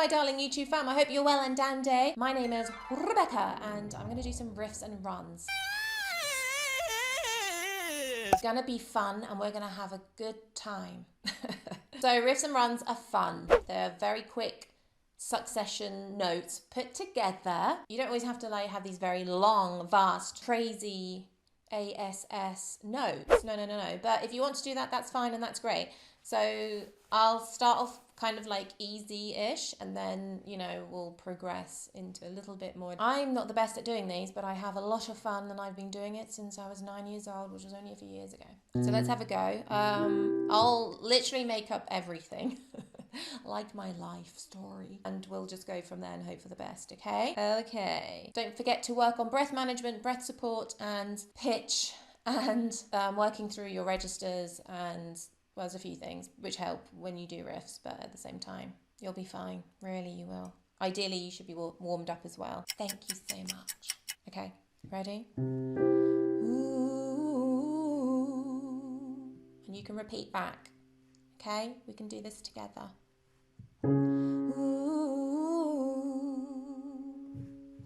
my darling YouTube fam, I hope you're well and dandy. My name is Rebecca and I'm going to do some riffs and runs. It's going to be fun and we're going to have a good time. So riffs and runs are fun. They're very quick succession notes put together. You don't always have to like have these very long, vast, crazy ASS notes. No. But if you want to do that, that's fine and that's great. So I'll start off kind of like easy-ish and then, you know, we'll progress into a little bit more. I'm not the best at doing these, but I have a lot of fun and I've been doing it since I was 9 years old, which was only a few years ago. So let's have a go. I'll literally make up everything. Like my life story, and we'll just go from there and hope for the best. Okay, don't forget to work on breath management, breath support and pitch, and working through your registers, and well, there's a few things which help when you do riffs, but at the same time you'll be fine. Really, you will. Ideally you should be warmed up as well. Thank you so much. Okay, ready? Ooh. And you can repeat back. Okay, we can do this together. Ooh.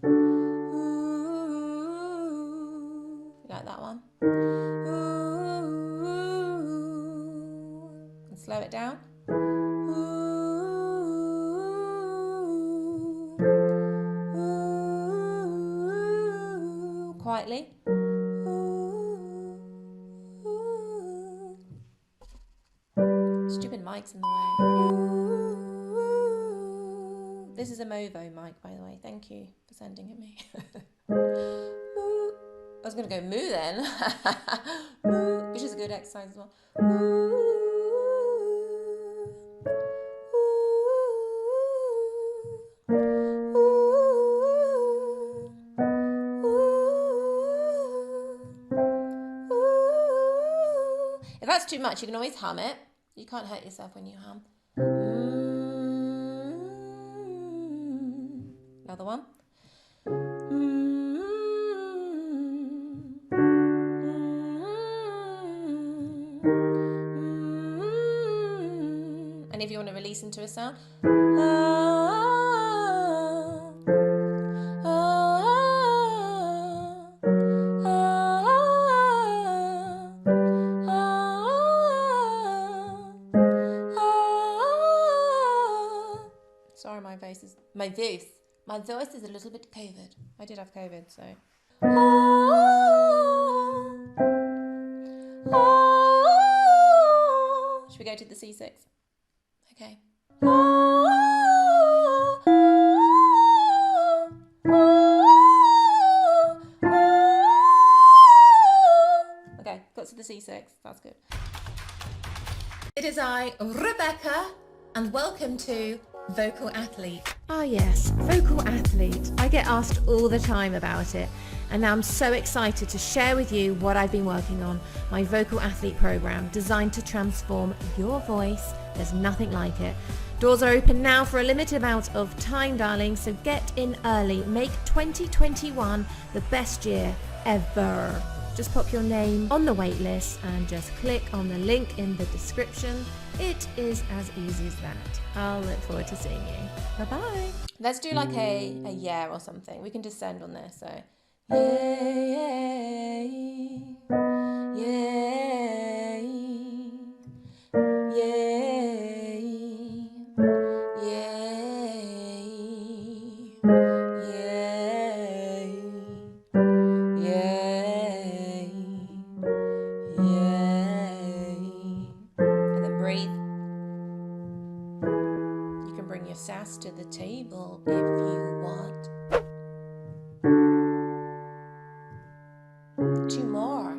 Ooh. You like that one? Ooh. And slow it down. Ooh. Ooh. Quietly. Stupid mic's in the way. This is a Movo mic, by the way. Thank you for sending it me. I was going to go moo then, which is a good exercise as well. If that's too much, you can always hum it. You can't hurt yourself when you hum. Another one. And if you want to release into a sound. Sorry, my voice is a little bit COVID. I did have COVID, so. Should we go to the C6? Okay. Okay, got to the C6. That's good. It is I, Rebecca, and welcome to Vocal Athlete. Ah yes, Vocal Athlete. I get asked all the time about it, and now I'm so excited to share with you what I've been working on, my Vocal Athlete program designed to transform your voice. There's nothing like it. Doors are open now for a limited amount of time, darling, so get in early. Make 2021 the best year ever. Just pop your name on the wait list and just click on the link in the description. It is as easy as that. I'll look forward to seeing you. Bye-bye. Let's do like a yeah or something. We can descend on this. So yeah, yeah, bring your sass to the table if you want. 2 more.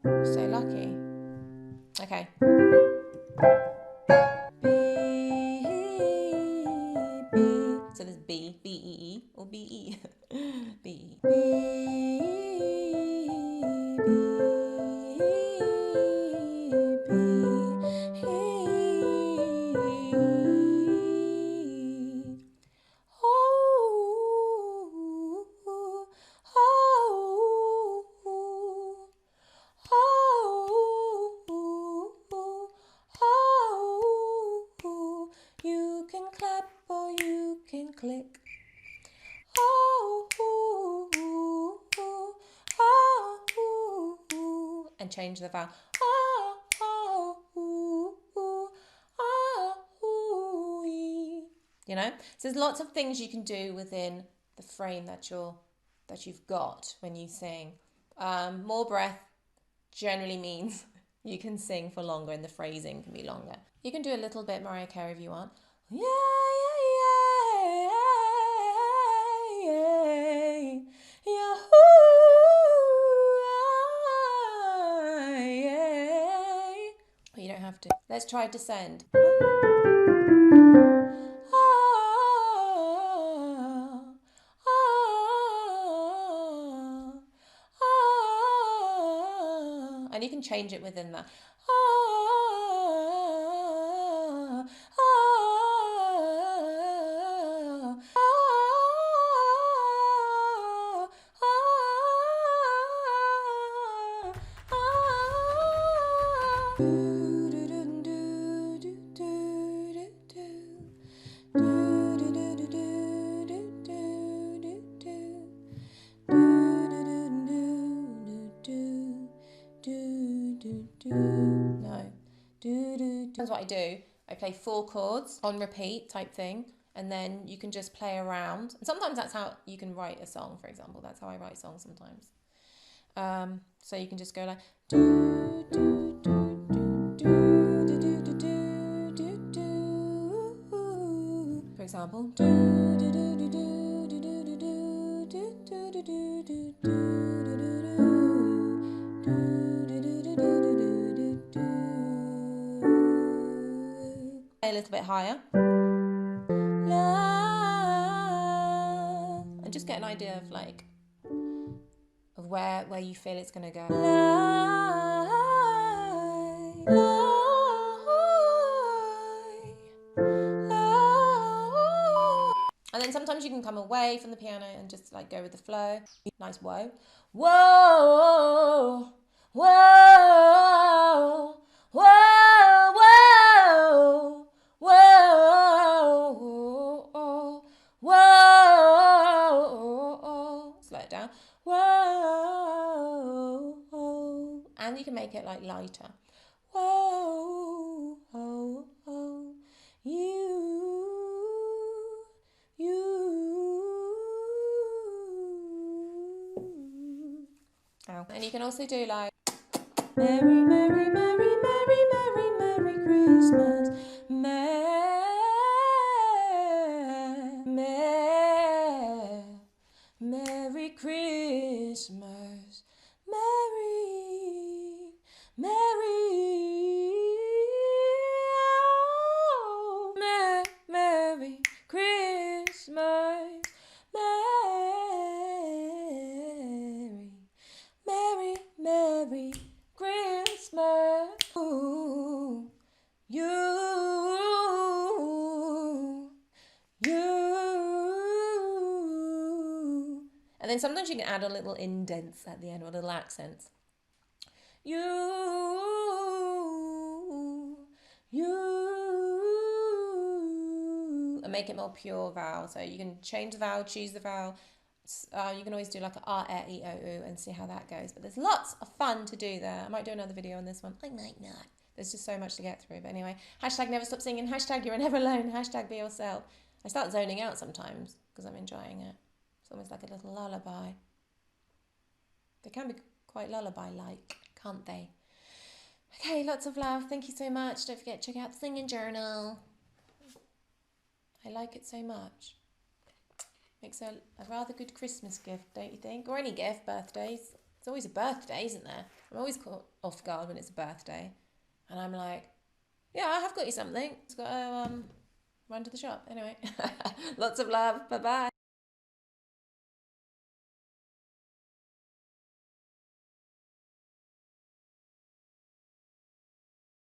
You're so lucky. Okay. B, B. So there's B, B-E-E, or B-E. B, B, B. Oh. clap or you can click. Oh, ooh, ooh, ooh, oh, ooh, ooh. And change the vowel. Oh, oh, ooh, ooh, oh, ooh, ee. You know? So there's lots of things you can do within the frame that you've got when you sing. More breath generally means you can sing for longer and the phrasing can be longer. You can do a little bit Mariah Carey if you want. Yeah, yeah, yeah, yeah, yeah, yeah. But you don't have to. Let's try descend. And you can change it within that. No. That's what I do. I play 4 chords on repeat type thing, and then you can just play around. And sometimes that's how you can write a song, for example. That's how I write songs sometimes. So you can just go like do do do do do do do do do do. For example, do do do do do do do do do do do do do. A little bit higher. And just get an idea of like of where you feel it's gonna go. And then sometimes you can come away from the piano and just like go with the flow. Nice whoa. Whoa, whoa, whoa, whoa, whoa, whoa. Slow it down. Whoa. And you can make it like lighter. Whoa, oh, oh, you. And you can also do like Merry, Merry, Merry, Merry, Merry, Merry Christmas. Merry Christmas. Merry, Merry, oh, Merry Christmas. Merry Christmas. Ooh, you. And then sometimes you can add a little indents at the end or little accents. You. And make it more pure vowel. So you can change the vowel, choose the vowel. You can always do like a R, E, I, O, U and see how that goes. But there's lots of fun to do there. I might do another video on this one. I might not. There's just so much to get through. But anyway, hashtag never stop singing. Hashtag you're never alone. Hashtag be yourself. I start zoning out sometimes because I'm enjoying it. It's almost like a little lullaby. They can be quite lullaby-like, can't they? Okay, lots of love. Thank you so much. Don't forget to check out the singing journal. I like it so much. Makes a rather good Christmas gift, don't you think? Or any gift, birthdays. It's always a birthday, isn't there? I'm always caught off guard when it's a birthday. And I'm like, yeah, I have got you something. It's got to run to the shop. Anyway, lots of love. Bye-bye.